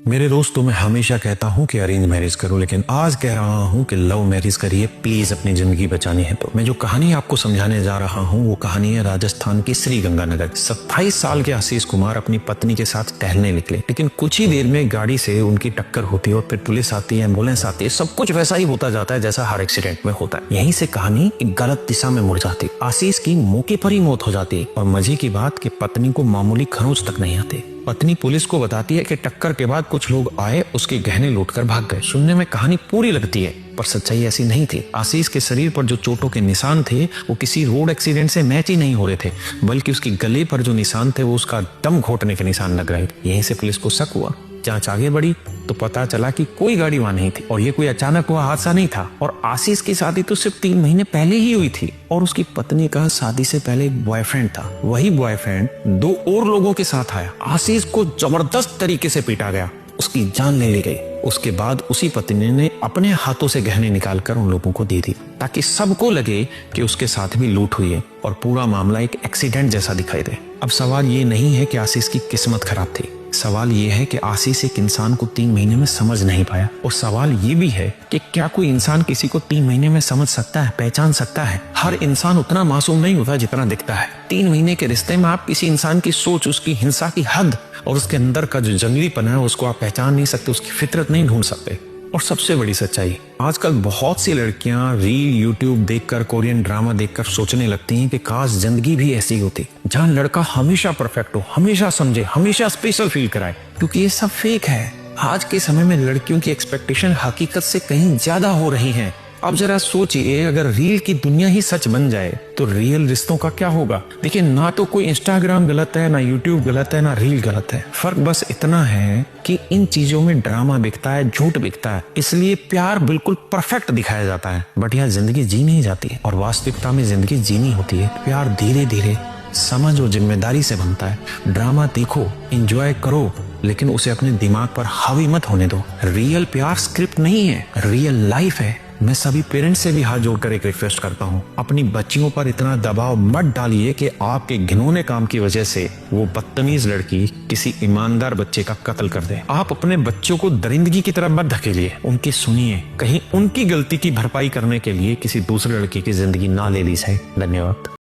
मेरे दोस्तों, मैं हमेशा कहता हूँ कि अरेंज मैरिज करो, लेकिन आज कह रहा हूँ कि लव मैरिज करिए प्लीज, अपनी जिंदगी बचानी है। तो मैं जो कहानी आपको समझाने जा रहा हूँ वो कहानी है राजस्थान की श्रीगंगानगर। 27 साल के आशीष कुमार अपनी पत्नी के साथ टहलने निकले, लेकिन कुछ ही देर में गाड़ी से उनकी टक्कर होती है और फिर पुलिस आती है, एम्बुलेंस आती है। सब कुछ वैसा ही होता जाता है जैसा हर एक्सीडेंट में होता है। यहीं से कहानी एक गलत दिशा में मुड़ जाती। आशीष की मौके पर ही मौत हो जाती और मजे की बात कि पत्नी को मामूली खरोंच तक नहीं आती। पत्नी पुलिस को बताती है कि टक्कर के बाद कुछ लोग आए, उसके गहने लूटकर भाग गए। सुनने में कहानी पूरी लगती है, पर सच्चाई ऐसी नहीं थी। आशीष के शरीर पर जो चोटों के निशान थे वो किसी रोड एक्सीडेंट से मैच ही नहीं हो रहे थे, बल्कि उसके गले पर जो निशान थे वो उसका दम घोटने के निशान लग रहे थे। यहीं से पुलिस को शक हुआ। जांच आगे बढ़ी तो पता चला कि कोई गाड़ी वहां नहीं थी और ये कोई अचानक हुआ हादसा नहीं था। और आशीष की शादी तो सिर्फ 3 महीने पहले ही हुई थी और उसकी पत्नी का शादी से पहले एक बॉयफ्रेंड था। वही बॉयफ्रेंड 2 और लोगों के साथ आया। आशीष को जबरदस्त तरीके से पीटा गया, उसकी जान ले ली गई। उसके बाद उसी पत्नी ने अपने हाथों से गहने निकालकर उन लोगों को दे दी, ताकि सबको लगे कि उसके साथ भी लूट हुई है और पूरा मामला एक एक्सीडेंट जैसा दिखाई दे। अब सवाल ये नहीं है कि आशीष की किस्मत खराब थी, सवाल ये है कि आशीष एक इंसान को 3 महीने में समझ नहीं पाया। और सवाल ये भी है कि क्या कोई इंसान किसी को 3 महीने में समझ सकता है, पहचान सकता है? हर इंसान उतना मासूम नहीं होता जितना दिखता है। 3 महीने के रिश्ते में आप किसी इंसान की सोच, उसकी हिंसा की हद और उसके अंदर का जो जंगलीपन है उसको आप पहचान नहीं सकते, उसकी फितरत नहीं ढूंढ सकते। और सबसे बड़ी सच्चाई, आजकल बहुत सी लड़कियां रील, यूट्यूब देखकर, कोरियन ड्रामा देखकर सोचने लगती हैं कि काश जिंदगी भी ऐसी होती, जहां लड़का हमेशा परफेक्ट हो, हमेशा समझे, हमेशा स्पेशल फील कराए। क्योंकि ये सब फेक है। आज के समय में लड़कियों की एक्सपेक्टेशन हकीकत से कहीं ज्यादा हो रही है। अब जरा सोचिए, अगर रील की दुनिया ही सच बन जाए तो रियल रिश्तों का क्या होगा? देखिए, ना तो कोई इंस्टाग्राम गलत है, ना यूट्यूब गलत है, ना रील गलत है। फर्क बस इतना है कि इन चीजों में ड्रामा बिकता है, झूठ बिकता है, इसलिए प्यार बिल्कुल परफेक्ट दिखाया जाता है। बट यहाँ जिंदगी जी नहीं जाती है और वास्तविकता में जिंदगी जीनी होती है। प्यार धीरे धीरे, समझ और जिम्मेदारी से बनता है। ड्रामा देखो, एंजॉय करो, लेकिन उसे अपने दिमाग पर हावी मत होने दो। रियल प्यार स्क्रिप्ट नहीं है, रियल लाइफ है। मैं सभी पेरेंट्स से भी हाथ जोड़कर एक रिक्वेस्ट करता हूँ, अपनी बच्चियों पर इतना दबाव मत डालिए कि आपके घिनौने काम की वजह से वो बदतमीज लड़की किसी ईमानदार बच्चे का कत्ल कर दे। आप अपने बच्चों को दरिंदगी की तरफ मत धकेलिए, उनकी सुनिए, कहीं उनकी गलती की भरपाई करने के लिए किसी दूसरे लड़की की जिंदगी ना ले ली जाए। धन्यवाद।